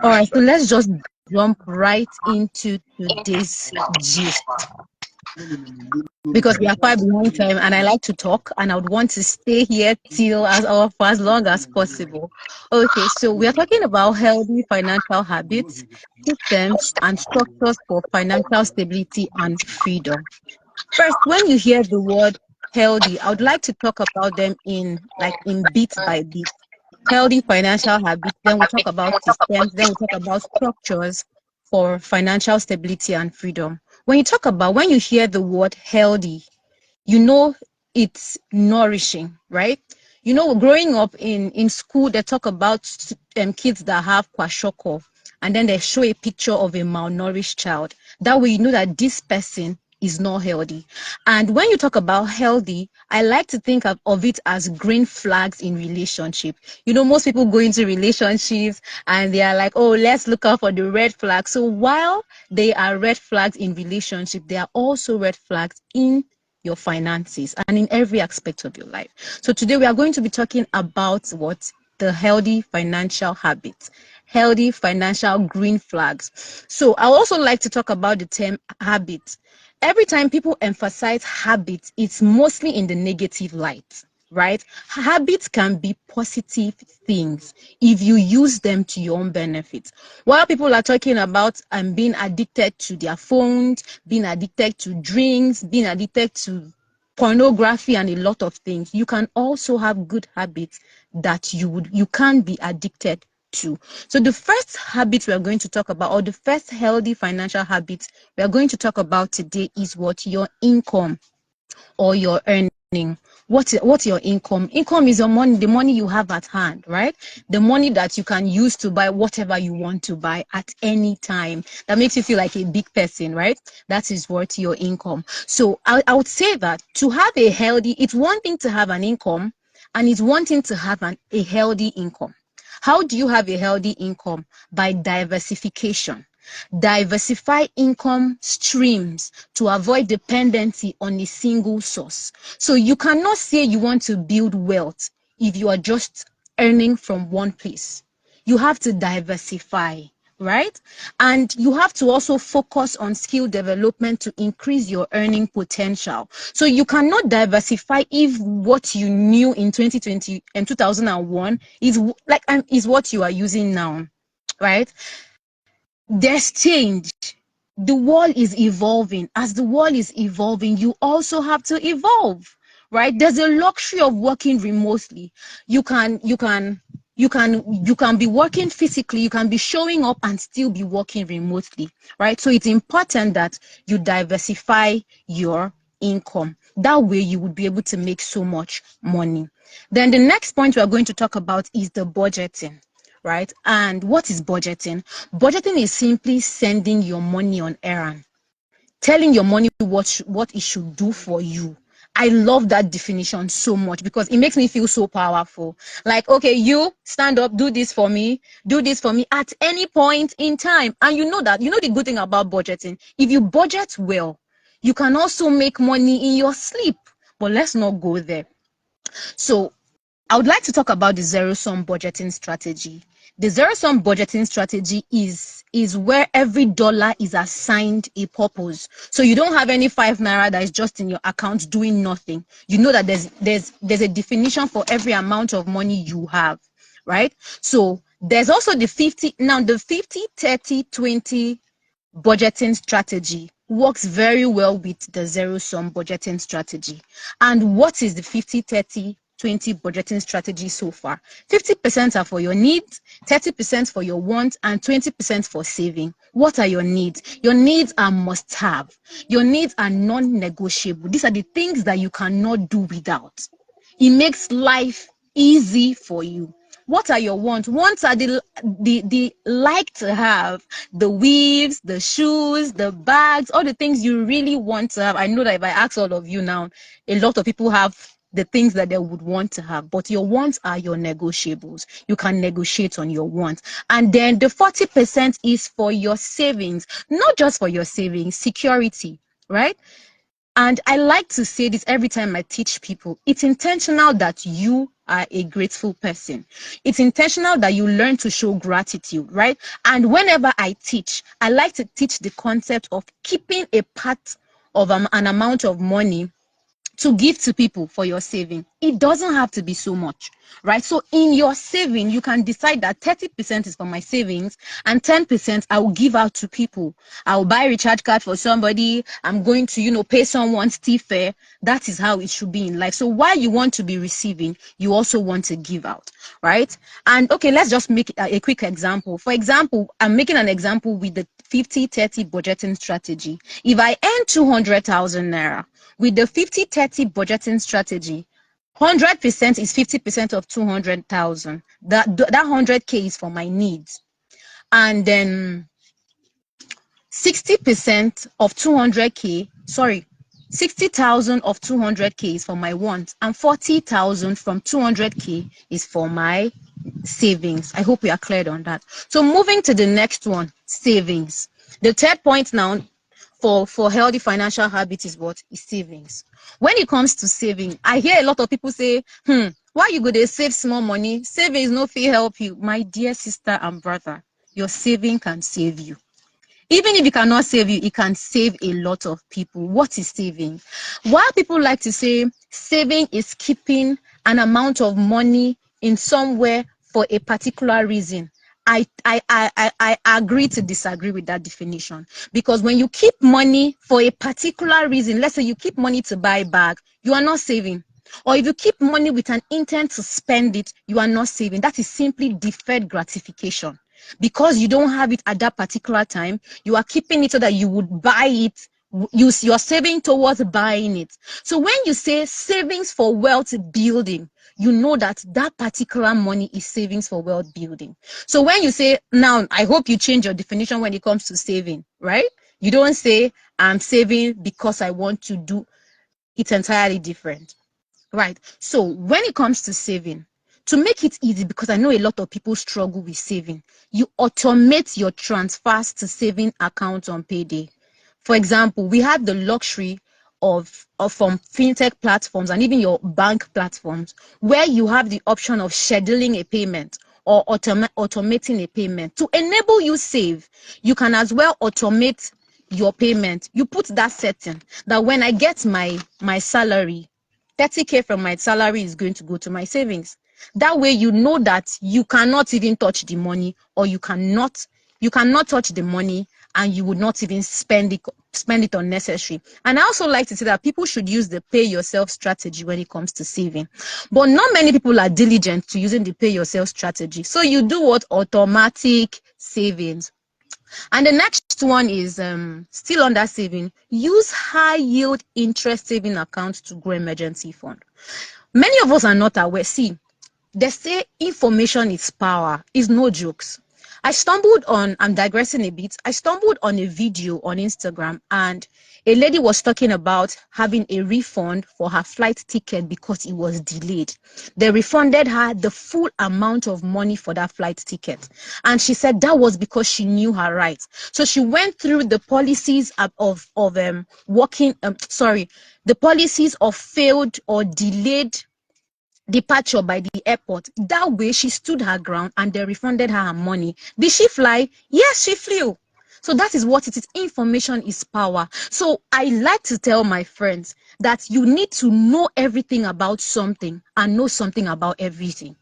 All right, so let's just jump right into today's gist because we are quite behind time and I like to talk and I would want to stay here till for as long as possible. Okay, so we are talking about healthy financial habits, systems, and structures for financial stability and freedom. First, when you hear the word healthy, I would like to talk about them in bit by bit. Healthy financial habits, then we'll talk about systems, then we'll talk about structures for financial stability and freedom. When you hear the word healthy, you know it's nourishing, right? You know, growing up in school, they talk about kids that have kwashiorkor, and then they show a picture of a malnourished child. That way, you know that this person is not healthy. And when you talk about healthy, I like to think of it as green flags in relationship. You know, most people go into relationships and they are like, oh, let's look out for the red flags. So while they are red flags in relationship, they are also red flags in your finances and in every aspect of your life. So today we are going to be talking about what the healthy financial habits, healthy financial green flags. So I also like to talk about the term habit. Every time people emphasize habits, it's mostly in the negative light, right? Habits can be positive things if you use them to your own benefit. While people are talking about being addicted to their phones, being addicted to drinks, being addicted to pornography and a lot of things, you can also have good habits that you can be addicted to. So the first habit we are going to talk about, or the first healthy financial habit we are going to talk about today, is what your income or your earning. What's your income? Income is your money, the money you have at hand, right? The money that you can use to buy whatever you want to buy at any time. That makes you feel like a big person, right? That is what your income. So I would say that to have a healthy, it's one thing to have an income and it's one thing to have a healthy income. How do you have a healthy income? By diversification. Diversify income streams to avoid dependency on a single source. So you cannot say you want to build wealth if you are just earning from one place. You have to diversify, right? And you have to also focus on skill development to increase your earning potential. So you cannot diversify if what you knew in 2020 and 2001 is what you are using now, right? There's change. The world is evolving. As the world is evolving, you also have to evolve, right? There's a luxury of working remotely. You can be working physically, you can be showing up and still be working remotely, right? So it's important that you diversify your income. That way you would be able to make so much money. Then the next point we are going to talk about is the budgeting, right? And what is budgeting? Budgeting is simply sending your money on errand, telling your money what it should do for you. I love that definition so much because it makes me feel so powerful. Like, okay, you stand up, do this for me at any point in time. And you know the good thing about budgeting. If you budget well, you can also make money in your sleep. But let's not go there. So I would like to talk about the zero-sum budgeting strategy. The zero-sum budgeting strategy is where every dollar is assigned a purpose. So you don't have any 5 naira that is just in your account doing nothing. You know that there's a definition for every amount of money you have, right? So there's also the 50-30-20 budgeting strategy works very well with the zero-sum budgeting strategy. And what is the 50-30-20 budgeting strategy so far? 50% are for your needs, 30% for your wants, and 20% for saving. What are your needs? Your needs are must-have. Your needs are non-negotiable. These are the things that you cannot do without. It makes life easy for you. What are your wants? Wants are the like to have, the weaves, the shoes, the bags, all the things you really want to have. I know that if I ask all of you now, a lot of people have the things that they would want to have, but your wants are your negotiables. You can negotiate on your wants. And then the 40% is for your savings, not just for your savings, security, right? And I like to say this every time I teach people. It's intentional that you are a grateful person. It's intentional that you learn to show gratitude, right? And whenever I teach, I like to teach the concept of keeping a part of an amount of money to give to people for your saving. It doesn't have to be so much, right? So in your saving, you can decide that 30% is for my savings and 10% I will give out to people. I will buy a recharge card for somebody. I'm going to, pay someone's tea fare. That is how it should be in life. So while you want to be receiving, you also want to give out, right? And okay, let's just make a quick example. For example, I'm making an example with the 50-30 budgeting strategy. If I earn 200,000 naira, with the 50-30 budgeting strategy, 100% is 50% of 200,000. That 100K is for my needs. And then 60% of 200K, 60,000 of 200K is for my wants, and 40,000 from 200K is for my savings. I hope we are clear on that. So moving to the next one, savings. The third point now for healthy financial habits is what? Is savings. When it comes to saving, I hear a lot of people say, why you go to save small money? Savings no fee help you. My dear sister and brother, your saving can save you. Even if it cannot save you, it can save a lot of people. What is saving? While people like to say saving is keeping an amount of money in somewhere for a particular reason, I agree to disagree with that definition. Because when you keep money for a particular reason, let's say you keep money to buy a bag, you are not saving. Or if you keep money with an intent to spend it, you are not saving. That is simply deferred gratification. Because you don't have it at that particular time, you are keeping it so that you would buy it. You're saving towards buying it. So when you say savings for wealth building, you know that that particular money is savings for wealth building. So when you say, now, I hope you change your definition when it comes to saving, right? You don't say, I'm saving because I want to do it entirely different. Right. So when it comes to saving, to make it easy, because I know a lot of people struggle with saving, you automate your transfers to saving accounts on payday. For example, we have the luxury of from fintech platforms and even your bank platforms where you have the option of scheduling a payment or automating a payment to enable you save. You can as well automate your payment. You put that setting that when I get my salary, 30K from my salary is going to go to my savings. That way you know that you cannot even touch the money, or you cannot touch the money, and you would not even spend it unnecessary. And I also like to say that people should use the pay yourself strategy when it comes to saving. But not many people are diligent to using the pay yourself strategy. So you do what? Automatic savings. And the next one is still under saving. Use high yield interest saving accounts to grow emergency fund. Many of us are not aware. See, they say information is power. It's no jokes. I'm digressing a bit. I stumbled on a video on Instagram, and a lady was talking about having a refund for her flight ticket because it was delayed. They refunded her the full amount of money for that flight ticket. And she said that was because she knew her rights. So she went through the policies of the policies of failed or delayed departure by the airport. That way she stood her ground and they refunded her money. Did she fly? Yes, she flew. So that is what it is. Information is power. So I like to tell my friends that you need to know everything about something and know something about everything.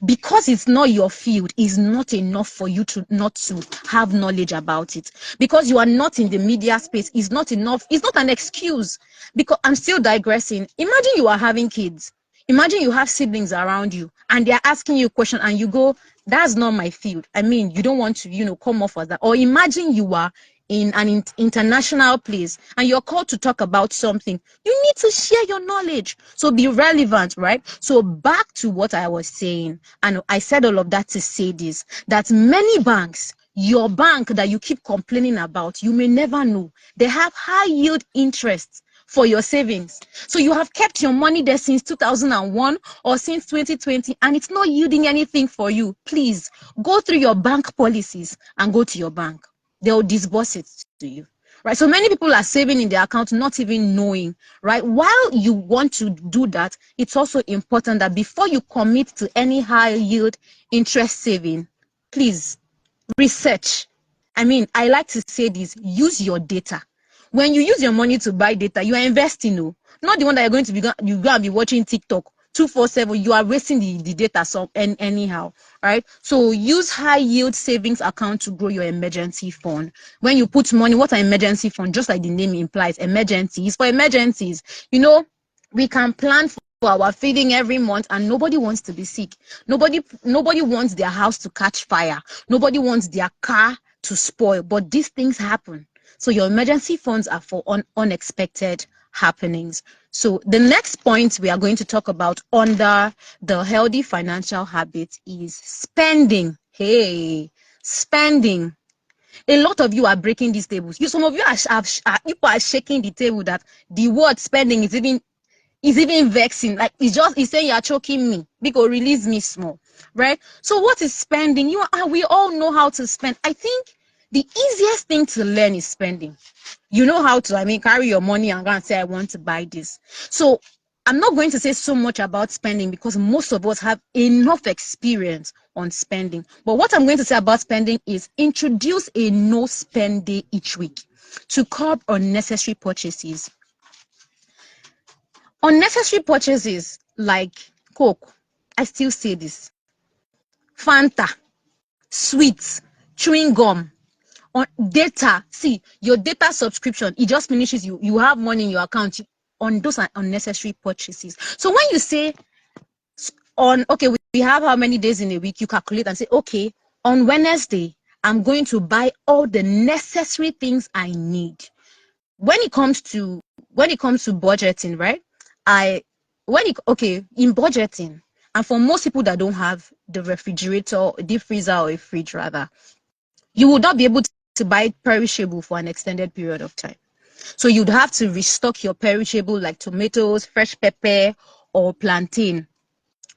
Because it's not your field is not enough for you to not to have knowledge about it. Because you are not in the media space is not enough. It's not an excuse. Because I'm still digressing. Imagine you are having kids. Imagine you have siblings around you and they're asking you a question and you go, that's not my field. I mean, you don't want to, come off as that. Or imagine you are in an international place and you're called to talk about something. You need to share your knowledge. So be relevant, right? So back to what I was saying. And I said all of that to say this, that many banks, your bank that you keep complaining about, you may never know. They have high yield interest for your savings. So you have kept your money there since 2001 or since 2020 and it's not yielding anything for you. Please go through your bank policies and go to your bank. They'll disburse it to you. right? So many people are saving in their account, not even knowing, right? While you want to do that, it's also important that before you commit to any high yield interest saving, please research. I mean, I like to say this, use your data. When you use your money to buy data, you are investing, no, not the one that you're going to be, you're going to be watching TikTok 247. You are wasting the data anyhow, right? So use high yield savings account to grow your emergency fund. When you put money, what an emergency fund, just like the name implies, emergencies, for emergencies. We can plan for our feeding every month, and nobody wants to be sick. Nobody wants their house to catch fire. Nobody wants their car to spoil, but these things happen. So your emergency funds are for unexpected happenings. So the next point we are going to talk about under the healthy financial habits is spending. Hey, spending. A lot of you are breaking these tables. Some of you are shaking the table that the word spending is even vexing. Like it's saying you're choking me because release me small, right? So what is spending? We all know how to spend. I think the easiest thing to learn is spending. You know how to, carry your money and go and say, I want to buy this. So I'm not going to say so much about spending because most of us have enough experience on spending. But what I'm going to say about spending is introduce a no spend day each week to curb unnecessary purchases. Unnecessary purchases like Coke, I still say this, Fanta, sweets, chewing gum, on data. See, your data subscription, it just finishes. You have money in your account. On those are unnecessary purchases. So when you say we have how many days in a week, you calculate and say, okay, on Wednesday, I'm going to buy all the necessary things I need. When it comes to budgeting, right? In budgeting, and for most people that don't have the refrigerator, deep freezer, or a fridge rather, you would not be able to buy perishable for an extended period of time. So you'd have to restock your perishable like tomatoes, fresh pepper, or plantain,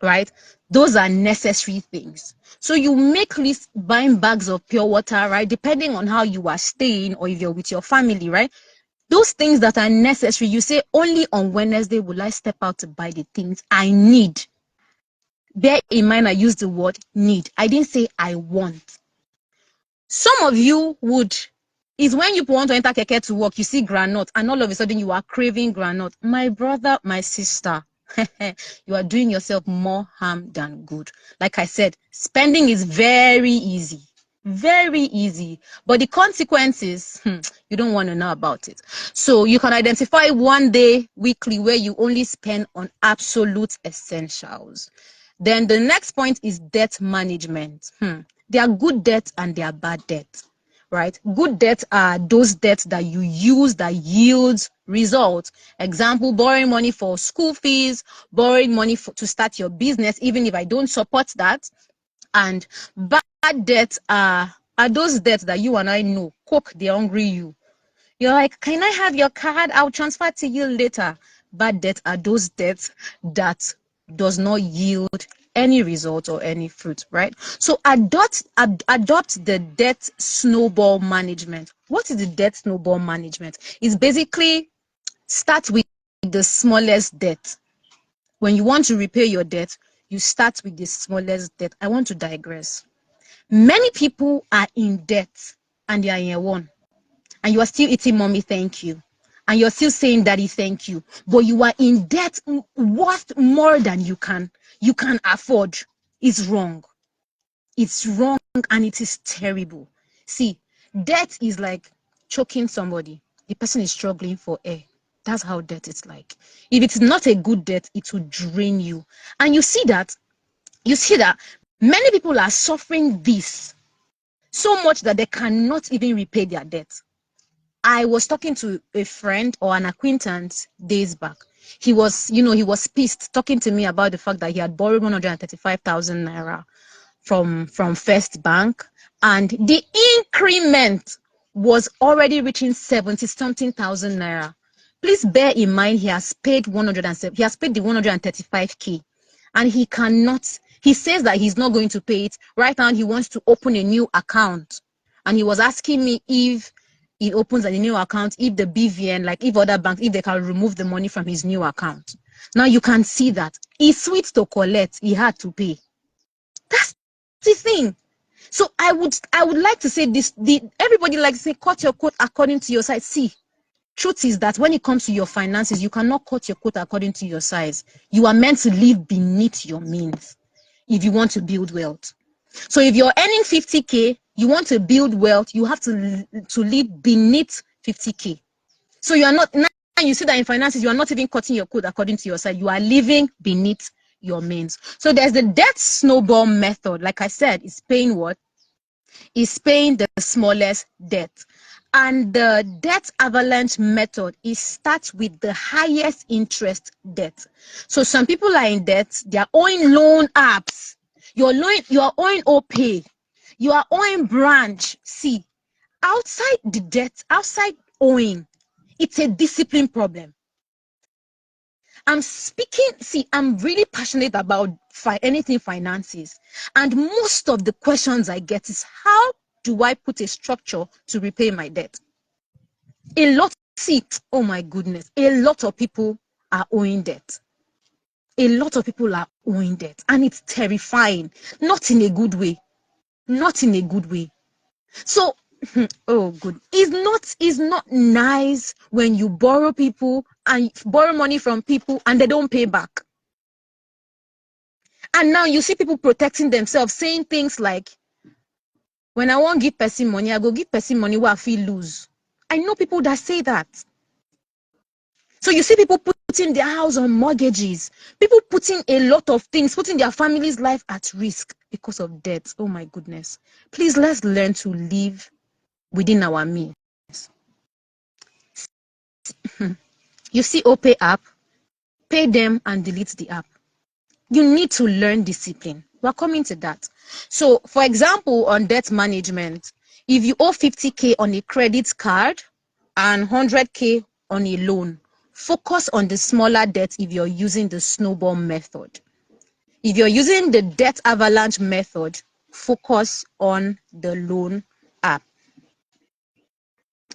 right? Those are necessary things. So you make list buying bags of pure water, right? Depending on how you are staying or if you're with your family, right? Those things that are necessary, you say only on Wednesday will I step out to buy the things I need. Bear in mind, I used the word need. I didn't say I want. Some of you is when you want to enter keke to work, you see granite, and all of a sudden you are craving granite. My brother, my sister, you are doing yourself more harm than good. Like I said, spending is very easy. Very easy. But the consequences, you don't want to know about it. So you can identify one day weekly where you only spend on absolute essentials. Then the next point is debt management. There are good debts and there are bad debts, right? Good debts are those debts that you use that yields results. Example, borrowing money for school fees, borrowing money to start your business, even if I don't support that. And bad debts are those debts that you and I know cook the hungry you. You're like, can I have your card? I'll transfer to you later. Bad debts are those debts that does not yield any result or any fruit, right? So adopt the debt snowball management. What is the debt snowball management? It's basically start with the smallest debt. When you want to repay your debt, you start with the smallest debt. I want to digress. Many people are in debt and they are in year one, and you are still eating mommy thank you, and you're still saying daddy thank you, but you are in debt worth more than you can afford. It's wrong. It's wrong and it is terrible. See, debt is like choking somebody. The person is struggling for air. That's how debt is like. If it's not a good debt, it will drain you. And you see that many people are suffering this so much that they cannot even repay their debt. I was talking to a friend or an acquaintance days back. He was pissed, talking to me about the fact that he had borrowed 135,000 naira from First Bank, and the increment was already reaching 70 something thousand naira. Please bear in mind he has paid the 135k, and he says that he's not going to pay it right now. He wants to open a new account, and he was asking me if he opens a new account, if the BVN, like if other banks, if they can remove the money from his new account. Now you can see that it's sweet to collect, he had to pay. That's the thing. So I would like to say this, everybody likes to say cut your coat according to your size. See, truth is that when it comes to your finances, you cannot cut your coat according to your size. You are meant to live beneath your means if you want to build wealth. So if you're earning 50K, you want to build wealth, you have to live beneath 50K. So you are not, now you see that in finances, you are not even cutting your coat according to your size. You are living beneath your means. So there's the debt snowball method. Like I said, it's paying what? Is paying the smallest debt. And the debt avalanche method is start with the highest interest debt. So some people are in debt, they are owing loan apps. You are owing OPay, you are owing branch. See, outside the debt, outside owing, it's a discipline problem. I'm really passionate about anything finances. And most of the questions I get is, how do I put a structure to repay my debt? Oh my goodness, a lot of people are owing debt. A lot of people are owing debt, and it's terrifying. Not in a good way. Not in a good way. So, oh good. It's not nice when you borrow money from people and they don't pay back. And now you see people protecting themselves, saying things like, when I won't give person money, I go give person money where I feel lose. I know people that say that. So you see people putting their house on mortgages, people putting a lot of things, putting their family's life at risk because of debt. Oh my goodness. Please, let's learn to live within our means. You see OPay app, pay them and delete the app. You need to learn discipline. We're coming to that. So, for example, on debt management, if you owe 50K on a credit card and 100K on a loan, focus on the smaller debt if you're using the snowball method. If you're using the debt avalanche method, focus on the loan app.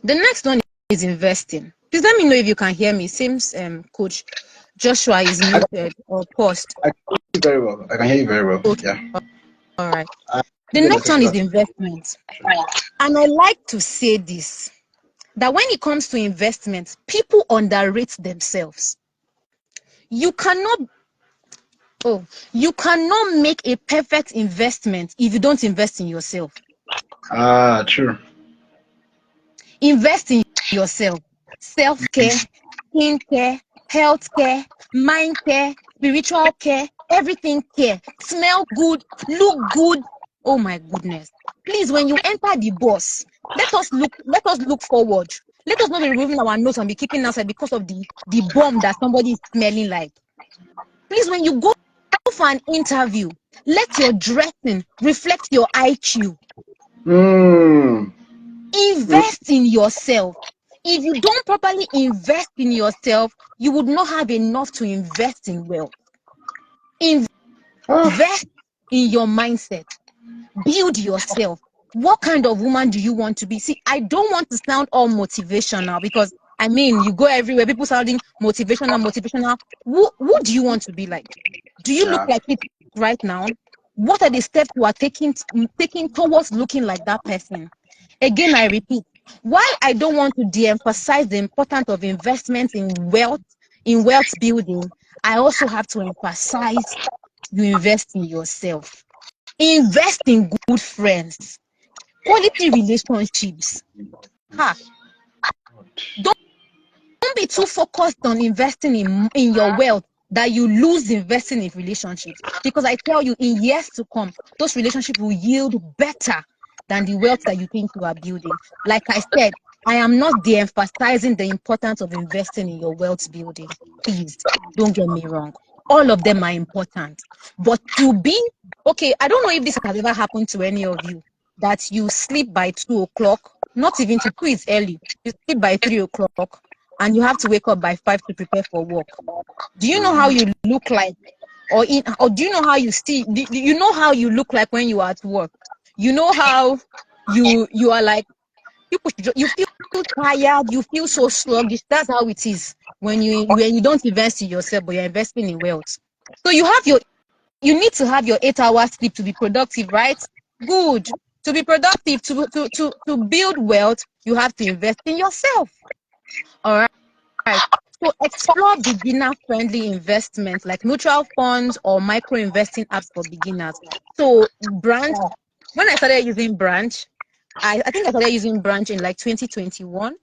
The next one is investing. Please let me know if you can hear me. Seems Coach Joshua is muted or paused. I can hear you very well. I can hear you very well. Okay. Yeah. All right. The next one is investment. And I like to say this, that when it comes to investment, people underrate themselves. You cannot make a perfect investment if you don't invest in yourself. True. Invest in yourself. Self-care, skin care, health care, mind care, spiritual care, everything care. Smell good, look good. Oh my goodness. Please, when you enter the bus, let us look forward. Let us not be removing our nose and be keeping outside because of the bomb that somebody is smelling like. Please, when you go for an interview, let your dressing reflect your IQ. Invest in yourself. If you don't properly invest in yourself, you would not have enough to invest in wealth. Invest in your mindset. Build yourself. What kind of woman do you want to be? See, I don't want to sound all motivational, because I mean, you go everywhere, people sounding motivational. Who do you want to be like? Do you look like it right now? What are the steps you are taking towards looking like that person? Again, I repeat, while I don't want to de-emphasize the importance of investment in wealth building, I also have to emphasize you invest in yourself. Invest in good friends, quality relationships. Don't be too focused on investing in your wealth that you lose investing in relationships. Because I tell you, in years to come, those relationships will yield better than the wealth that you think you are building. Like I said, I am not de-emphasizing the importance of investing in your wealth building. Please, don't get me wrong. All of them are important. But I don't know if this has ever happened to any of you, that you sleep by 2 o'clock, not even to 2 is early. You sleep by 3 o'clock and you have to wake up by 5 to prepare for work. Do you know how you look like? Or do you know how you do you know how you look like when you are at work? You know how you are like, you feel feel tired, you feel so sluggish. That's how it is when you don't invest in yourself, but you're investing in wealth. So you need to have your 8 hours sleep to be productive, right? Good. To be productive, to build wealth, you have to invest in yourself. All right. So explore beginner-friendly investments like mutual funds or micro-investing apps for beginners. So Branch, when I started using Branch, I think I started using Branch in like 2021,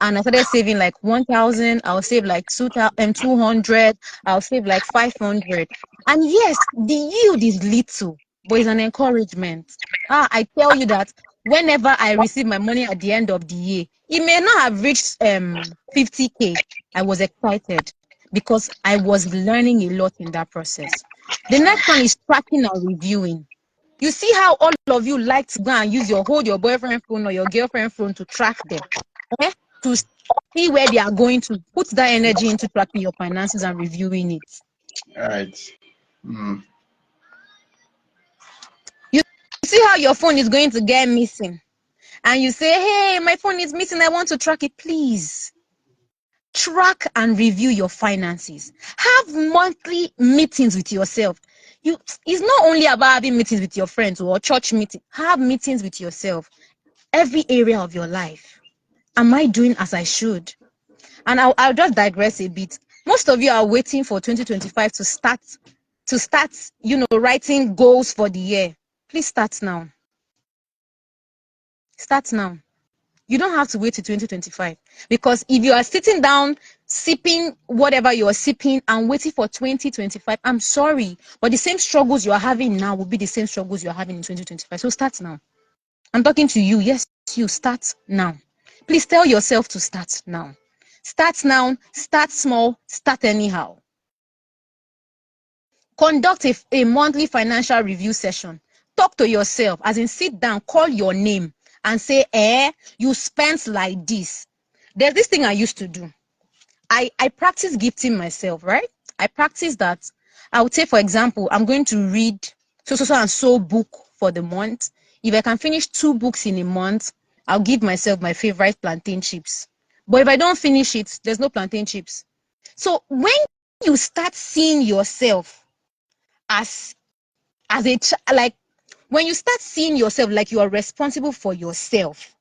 and I started saving like 1,000. I'll save like 200. I'll save like 500. And yes, the yield is little, but it's an encouragement. I tell you that whenever I receive my money at the end of the year, it may not have reached 50K. I was excited because I was learning a lot in that process. The next one is tracking and reviewing. You see how all of you like to go and hold your boyfriend phone or your girlfriend phone to track them, eh? To see where they are going to put that energy into tracking your finances and reviewing it. All right. Mm. You see how your phone is going to get missing, and you say, "Hey, my phone is missing. I want to track it." Please track and review your finances. Have monthly meetings with yourself. It's not only about having meetings with your friends or church meeting. Have meetings with yourself. Every area of your life. Am I doing as I should? And I'll just digress a bit. Most of you are waiting for 2025 to start, writing goals for the year. Please start now. Start now. You don't have to wait till 2025, because if you are sitting down sipping whatever you are sipping and waiting for 2025, I'm sorry, but the same struggles you are having now will be the same struggles you are having in 2025. So start now. I'm talking to you. Yes, you start now. Please tell yourself to start now. Start now, start small, start anyhow. Conduct a monthly financial review session. Talk to yourself, as in sit down, call your name and say, you spent like this. There's this thing I used to do. I practice gifting myself, right? I practice that. I would say, for example, I'm going to read so and so book for the month. If I can finish 2 books in a month, I'll give myself my favorite plantain chips. But if I don't finish it, there's no plantain chips. So when you start seeing yourself as like when you start seeing yourself like you are responsible for yourself,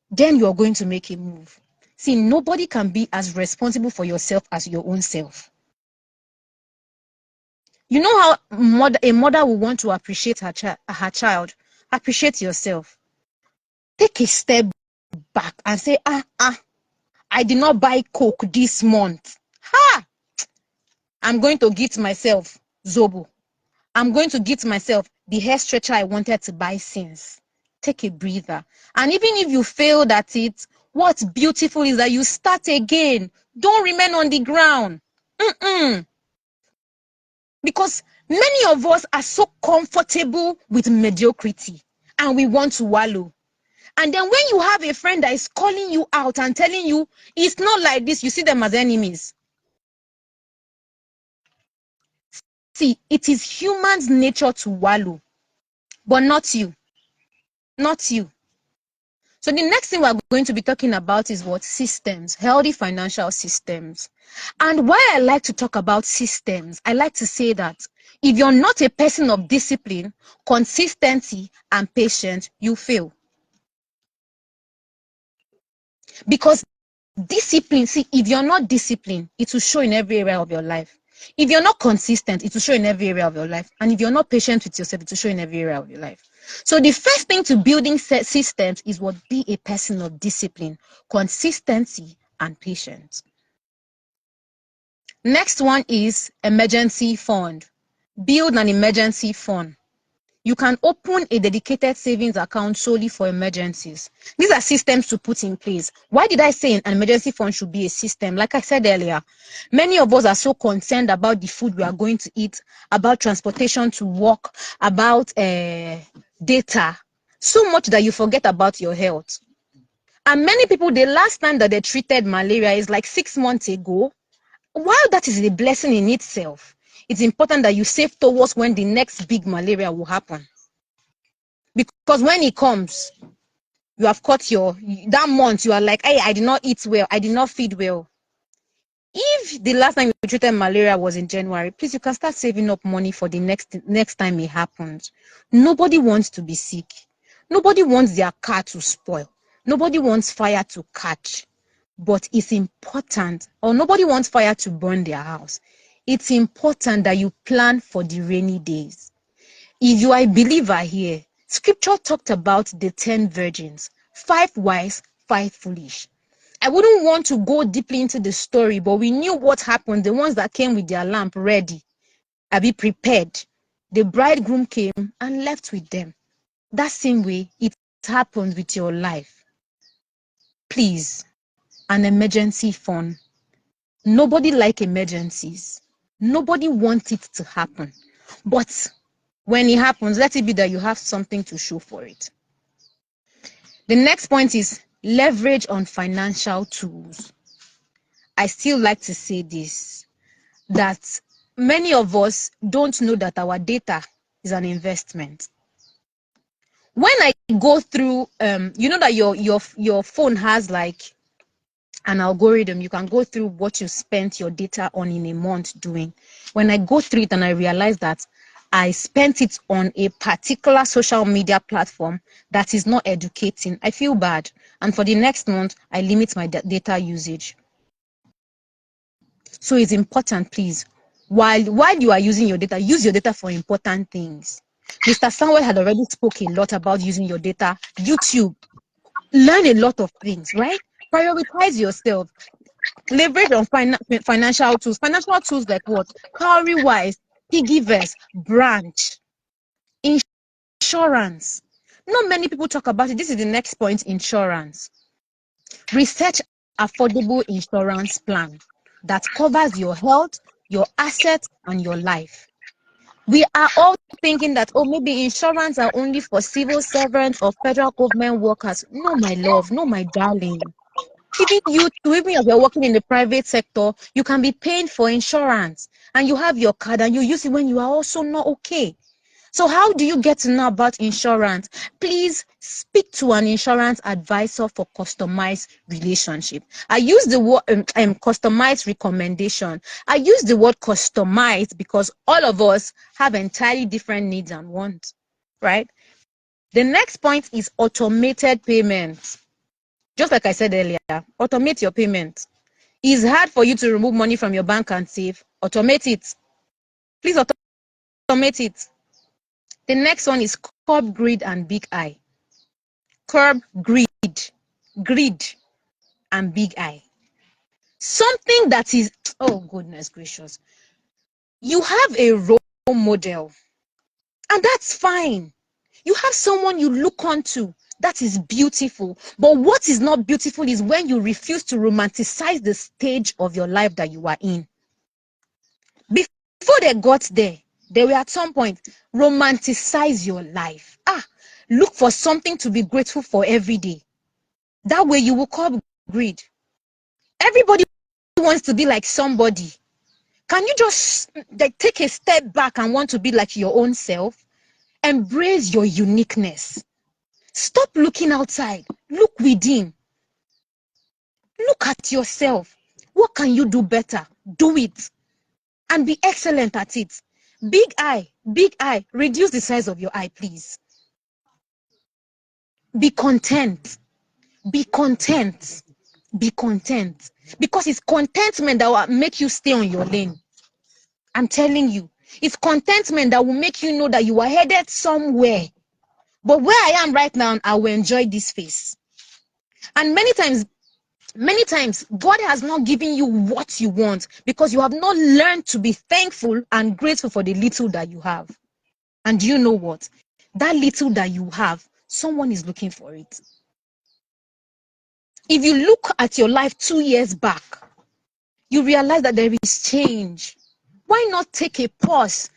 then you're going to make a move. See, nobody can be as responsible for yourself as your own self. You know how a mother will want to appreciate her child. Appreciate yourself. Take a step back and say, I did not buy Coke this month. I'm going to get myself Zobo. I'm going to get myself the hair stretcher I wanted to buy since. Take a breather. And even if you failed at it, what's beautiful is that you start again. Don't remain on the ground. Because many of us are so comfortable with mediocrity and we want to wallow. And then when you have a friend that is calling you out and telling you it's not like this, you see them as enemies. See, it is human's nature to wallow, but not you. Not you. So the next thing we're going to be talking about is what? Systems, healthy financial systems. And why I like to talk about systems, I like to say that if you're not a person of discipline, consistency, and patience, you fail. Because discipline, see, if you're not disciplined, it will show in every area of your life. If you're not consistent, it will show in every area of your life. And if you're not patient with yourself, it will show in every area of your life. So the first thing to building systems is what? Be a person of discipline, consistency, and patience. Next one is emergency fund. Build an emergency fund. You can open a dedicated savings account solely for emergencies. These are systems to put in place. Why did I say an emergency fund should be a system? Like I said earlier, many of us are so concerned about the food we are going to eat, about transportation to work, about data, so much that you forget about your health. And many people, the last time that they treated malaria is like 6 months ago. While that is a blessing in itself, it's important that you save towards when the next big malaria will happen. Because when it comes, You have cut that month, you are like, hey, I did not eat well, I did not feed well. If the last time you treated malaria was in January, please, you can start saving up money for the next time it happens. Nobody wants to be sick. Nobody wants their car to spoil. Nobody wants fire to catch. But it's important, or nobody wants fire to burn their house. It's important that you plan for the rainy days. If you are a believer here, scripture talked about the 10 virgins, 5 wise, 5 foolish. I wouldn't want to go deeply into the story, but we knew what happened. The ones that came with their lamp ready, be prepared. The bridegroom came and left with them. That same way, it happened with your life. Please, an emergency fund. Nobody likes emergencies. Nobody wants it to happen. But when it happens, let it be that you have something to show for it. The next point is leverage on financial tools. I still like to say this, that many of us don't know that our data is an investment. When I go through, you know that your phone has like an algorithm. You can go through what you spent your data on in a month doing. When I go through it and I realize that I spent it on a particular social media platform that is not educating, I feel bad. And for the next month, I limit my data usage. So it's important, please. While you are using your data, use your data for important things. Mr. Samuel had already spoke a lot about using your data. YouTube, learn a lot of things, right? Prioritize yourself. Leverage on financial tools. Financial tools like what? Cowrywise, Piggyverse, Branch, insurance. Not many people talk about it. This is the next point, insurance. Research affordable insurance plan that covers your health, your assets, and your life. We are all thinking that, oh, maybe insurance are only for civil servants or federal government workers. No, my love, no, my darling. Even you too, even if you're working in the private sector, you can be paying for insurance and you have your card and you use it when you are also not okay. So how do you get to know about insurance? Please speak to an insurance advisor for customized relationship. I use the word customized recommendation. I use the word customized because all of us have entirely different needs and wants, right? The next point is automated payments. Just like I said earlier, automate your payments. It's hard for you to remove money from your bank and save. Automate it. Please automate it. The next one is curb greed and big eye. Curb greed and big eye. Something that is, oh goodness gracious. You have a role model and that's fine. You have someone you look onto. That is beautiful. But what is not beautiful is when you refuse to romanticize the stage of your life that you are in. Before they got there, they were at some point, romanticize your life. Look for something to be grateful for every day. That way you will curb greed. Everybody wants to be like somebody. Can you just take a step back and want to be like your own self? Embrace your uniqueness. Stop looking outside. Look within. Look at yourself. What can you do better? Do it. And be excellent at it. Big eye. Reduce the size of your eye, please. Be content. Be content. Be content. Because it's contentment that will make you stay on your lane. I'm telling you. It's contentment that will make you know that you are headed somewhere. But where I am right now, I will enjoy this phase. And many times, God has not given you what you want because you have not learned to be thankful and grateful for the little that you have. And you know what? That little that you have, someone is looking for it. If you look at your life 2 years back, you realize that there is change. Why not take a pause?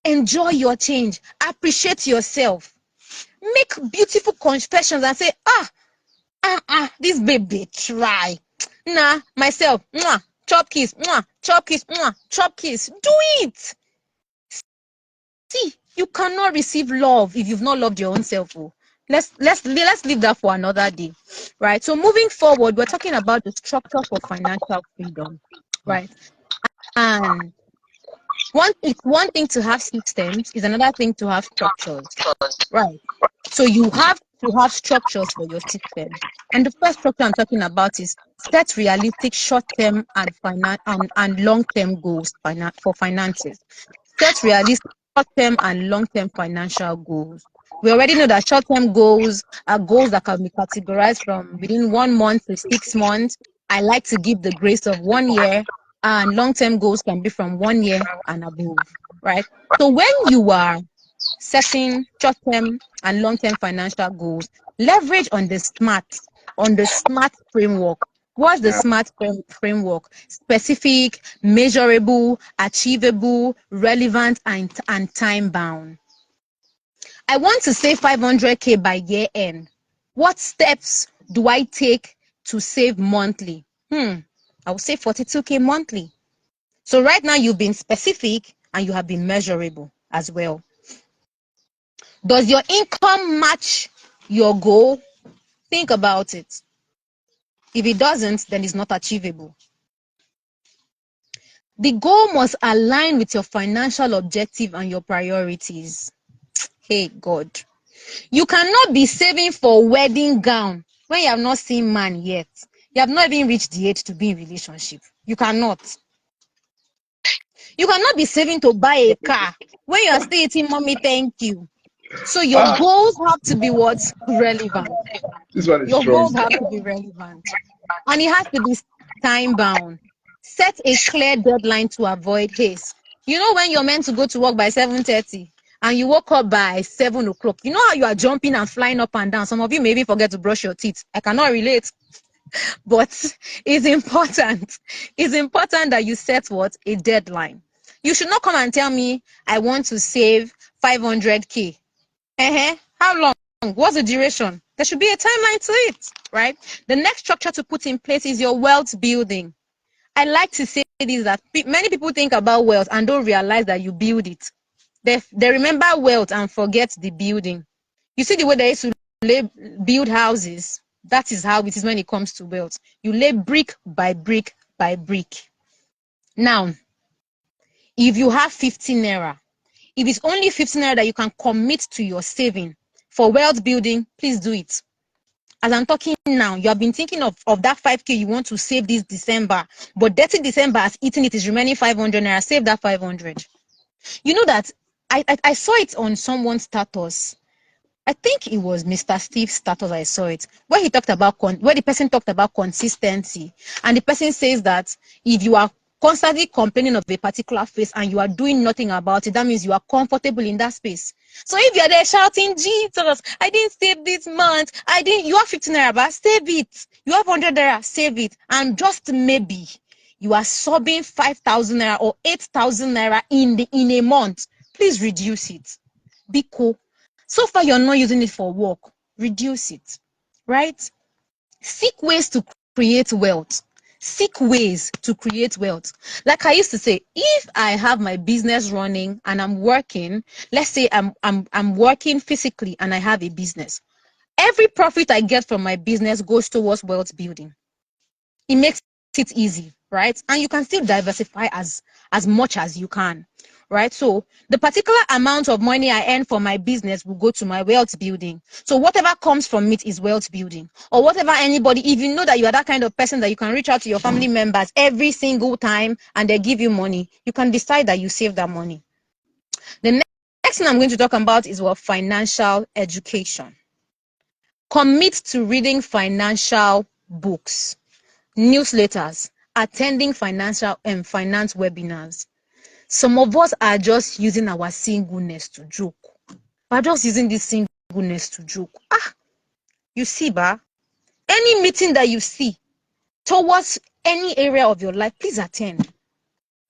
Enjoy your change. Appreciate yourself. Make beautiful confessions and say, this baby try. Nah, myself, chop kiss, chop kiss, chop kiss. Do it. See, you cannot receive love if you've not loved your own self. let's leave that for another day, right? So moving forward, we're talking about the structure for financial freedom, right? And it's one thing to have systems, is another thing to have structures, right? So you have to have structures for your system. And the first structure I'm talking about is set realistic short-term and long-term goals for finances. Set realistic short-term and long-term financial goals. We already know that short-term goals are goals that can be categorized from within 1 month to 6 months. I like to give the grace of 1 year, and long-term goals can be from 1 year and above, right? So when you are setting short-term and long-term financial goals, leverage on the SMART framework. What's the Yeah. SMART framework? Specific, measurable, achievable, relevant, and time-bound. I want to save 500K by year end. What steps do I take to save monthly? I will save 42K monthly. So right now you've been specific and you have been measurable as well. Does your income match your goal? Think about it. If it doesn't, then it's not achievable. The goal must align with your financial objective and your priorities. Hey, God. You cannot be saving for wedding gown when you have not seen man yet. You have not even reached the age to be in relationship. You cannot. You cannot be saving to buy a car when you are still eating mommy thank you. So your Ah, goals have to be what? Relevant. this one is Your strong. goals have to be relevant. And it has to be time bound. Set a clear deadline to avoid haste. You know when you're meant to go to work by 7:30 and you woke up by 7 o'clock. You know how you are jumping and flying up and down. Some of you maybe forget to brush your teeth. I cannot relate, but it's important. It's important that you set what? A deadline. You should not come and tell me I want to save 500K. How long? What's the duration? There should be a timeline to it, right? The next structure to put in place is your wealth building. I like to say this, that many people think about wealth and don't realize that you build it. They remember wealth and forget the building. You see the way they used to build houses? That is how it is when it comes to wealth. You lay brick by brick by brick. Now, if you have 15 naira, if it's only 15 naira that you can commit to your saving for wealth building, please do it. As I'm talking now, you have been thinking of that 5K you want to save this December, but dirty December has eaten it, is remaining 500 naira. Save that 500. You know that I saw it on someone's status. I think it was Mr. Steve's status. I saw it where he talked about where the person talked about consistency, and the person says that if you are constantly complaining of a particular phase and you are doing nothing about it, that means you are comfortable in that space. So if you're there shouting, Jesus, I didn't save this month, you have 15 naira, but save it. You have 100 naira, save it. And just maybe you are sobbing 5,000 naira or 8,000 naira in a month. Please reduce it. Be cool. So far, you're not using it for work. Reduce it, right? Seek ways to create wealth. Seek ways to create wealth. Like I used to say, if I have my business running and I'm working, let's say I'm working physically and I have a business. Every profit I get from my business goes towards wealth building. It makes it easy, right? And you can still diversify as much as you can, right? So the particular amount of money I earn for my business will go to my wealth building. So whatever comes from it is wealth building. Or whatever anybody, if you know that you are that kind of person that you can reach out to your family members every single time and they give you money, you can decide that you save that money. The next thing I'm going to talk about is what? Financial education. Commit to reading financial books, newsletters, attending finance webinars. Some of us are just using our singleness to joke. We're just using this singleness to joke. You see, any meeting that you see towards any area of your life, please attend.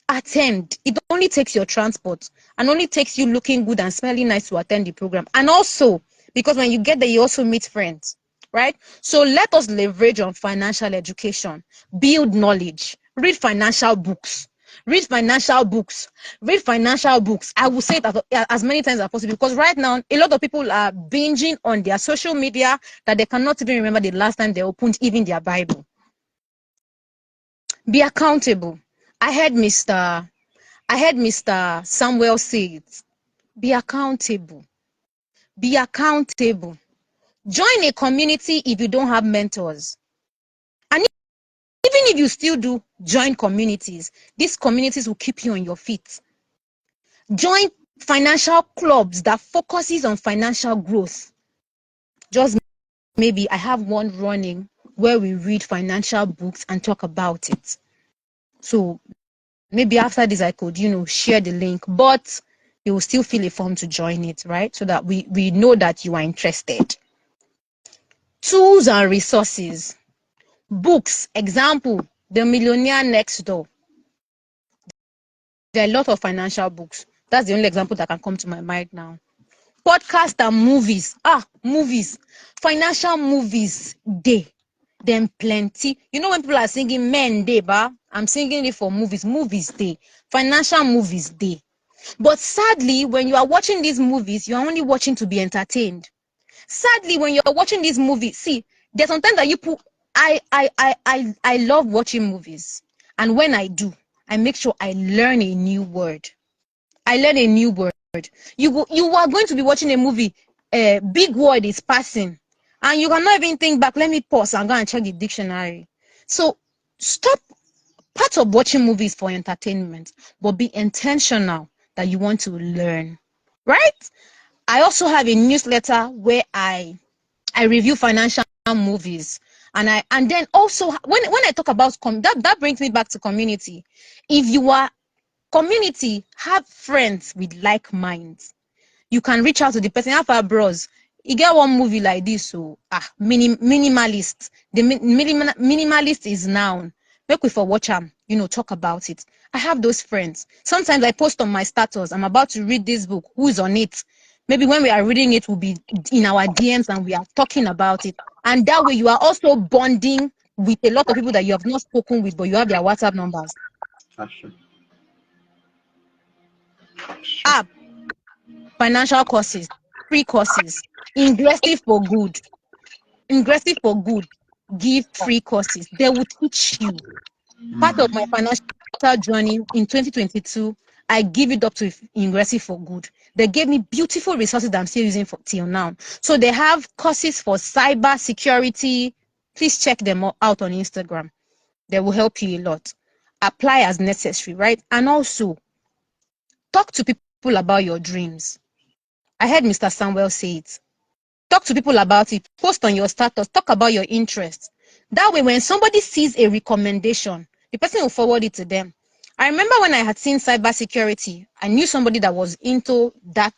Attend. It only takes your transport and only takes you looking good and smelling nice to attend the program. And also, because when you get there, you also meet friends, right? So let us leverage on financial education, build knowledge, read financial books. Read financial books. Read financial books. I will say it as many times as possible, because right now a lot of people are binging on their social media that they cannot even remember the last time they opened even their Bible. Be accountable. I heard Mr. Samuel say it. Be accountable. Be accountable. Join a community if you don't have mentors. And even if you still do, join communities. These communities will keep you on your feet. Join financial clubs that focuses on financial growth. Just maybe I have one running where we read financial books and talk about it. So maybe after this I could, share the link, but you will still fill a form to join it, right? So that we know that you are interested. Tools and resources. Books, example, The Millionaire Next Door. There are a lot of financial books. That's the only example that can come to my mind now. Podcast and movies. Movies. Financial movies day. Them plenty. You know when people are singing men day, I'm singing it for movies. Movies day. Financial movies day. But sadly, when you are watching these movies, you are only watching to be entertained. Sadly, when you're watching these movies, see, there's sometimes that you put I love watching movies. And when I do, I make sure I learn a new word. I learn a new word. You are going to be watching a movie, a big word is passing, and you cannot even think back. Let me pause and go and check the dictionary. So stop. Part of watching movies for entertainment, but be intentional that you want to learn, right? I also have a newsletter where I review financial movies, and then also when I talk about that brings me back to community. If you are community, have friends with like minds. You can reach out to the person. Have a bros. You get one movie like this, so minimalist. The minimalist is noun. Make we for watch them, talk about it. I have those friends. Sometimes I post on my status, I'm about to read this book. Who's on it? Maybe when we are reading it, we'll be in our DMs and we are talking about it. And that way you are also bonding with a lot of people that you have not spoken with, but you have their WhatsApp numbers. That's true. App, financial courses, free courses, Ingressive for good. Ingressive for good. Give free courses. They will teach you. Part of my financial journey in 2022, I give it up to Ingressive for good. They gave me beautiful resources that I'm still using till now. So they have courses for cyber security. Please check them out on Instagram. They will help you a lot. Apply as necessary, right? And also, talk to people about your dreams. I heard Mr. Samuel say it. Talk to people about it. Post on your status. Talk about your interests. That way, when somebody sees a recommendation, the person will forward it to them. I remember when I had seen cybersecurity, I knew somebody that was into that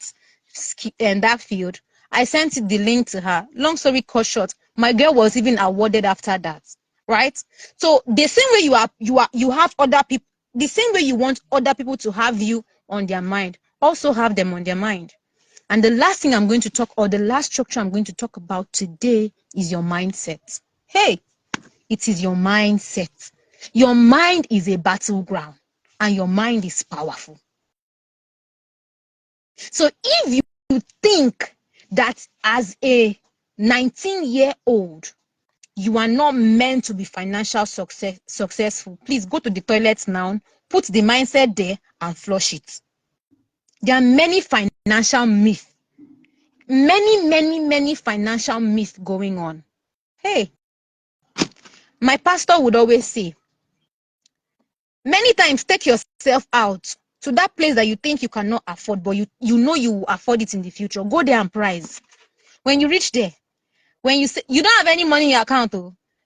field. I sent the link to her. Long story cut short, my girl was even awarded after that. Right? So the same way you have other people, the same way you want other people to have you on their mind, also have them on their mind. And the last thing I'm going to talk, or the last structure I'm going to talk about today, is your mindset. Hey, it is your mindset. Your mind is a battleground, and your mind is powerful. So if you think that as a 19-year-old, you are not meant to be financial successful, please go to the toilet now, put the mindset there, and flush it. There are many financial myths. Many financial myths going on. Hey, my pastor would always say, many times take yourself out to that place that you think you cannot afford, but you know you will afford it in the future. Go there and price. When you reach there, when you say you don't have any money in your account,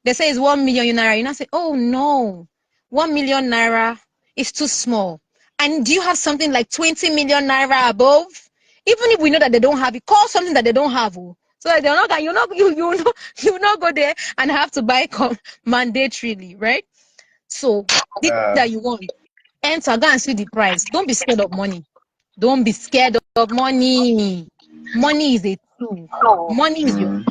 they say it's 1 million naira. You now say, oh no, 1 million naira is too small. And do you have something like 20 million naira above? Even if we know that they don't have it, call something that they don't have. So that they're not, you not go there and have to buy mandatorily, right? So this that you want, enter, go and see the price. Don't be scared of money. Don't be scared of money. Money is a tool. Money is your tool.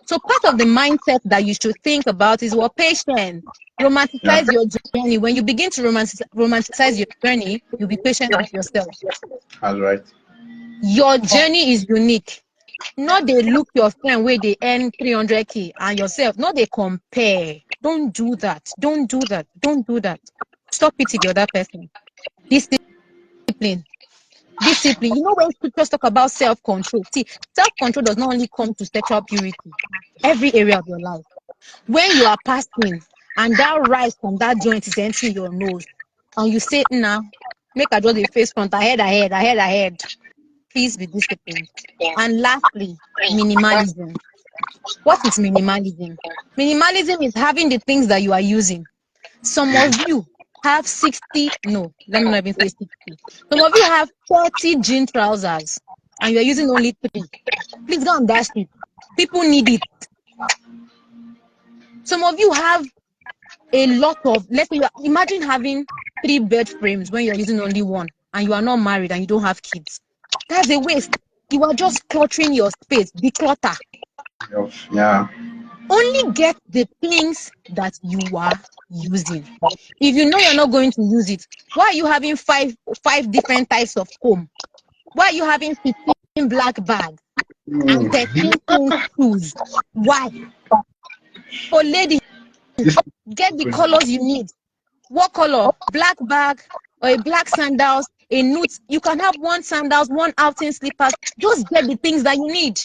So part of the mindset that you should think about is what patience. Yeah. Romanticize your journey. When you begin to romanticize your journey, you'll be patient with yourself. That's right. Your journey is unique. Not they look your friend where they earn 300K and yourself. Not they compare. Don't do that. Don't do that. Don't do that. Stop pitying the other person. Discipline. Discipline. You know when scriptures talk about self-control. See, self-control does not only come to sexual purity. Every area of your life. When you are passing and that rice from that joint is entering your nose, and you say, nah, make a just a face front, ahead. Please be disciplined. And lastly, minimalism. What is minimalism? Minimalism is having the things that you are using. Some of you have 60, no, let me not even say 60. Some of you have 30 jean trousers and you are using only 3. Please go and dash it. People need it. Some of you have a lot of, let's say, imagine having 3 bed frames when you're using only 1 and you are not married and you don't have kids. That's a waste. You are just cluttering your space. Declutter. Yeah. Only get the things that you are using. If you know you're not going to use it, why are you having five different types of comb? Why are you having 15 black bags and Mm. 13 pink shoes? Why? For ladies, This get the colors you need. What color? Black bag or a black sandals, a nude. You can have 1 sandals, 1 outing slippers. Just get the things that you need.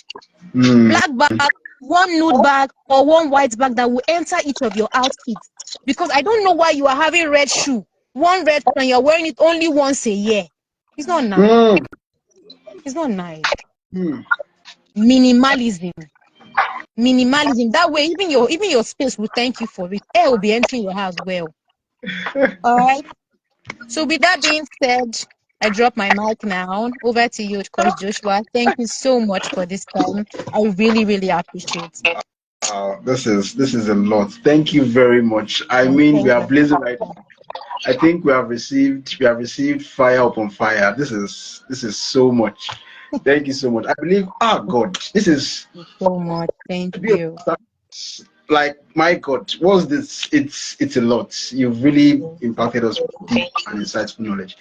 mm. Black bag, 1 nude bag, or 1 white bag that will enter each of your outfits. Because I don't know why you are having red shoe, 1 red and you're wearing it only once a year. It's not nice. Mm. It's not nice. Mm. Minimalism. Minimalism. That way, even your space will thank you for it. Air will be entering your house well. All right. So with that being said, I drop my mic now. Over to you, Coach Joshua. Thank you so much for this time. I really, really appreciate it. This is a lot. Thank you very much. I mean, we Thank are you. blazing right now. I think we have received fire upon fire. This is so much. Thank you so much. I believe, God, this is So much. Thank to be you. honest, like, my God, what's this? It's a lot. You've really impacted us with deep and insightful knowledge.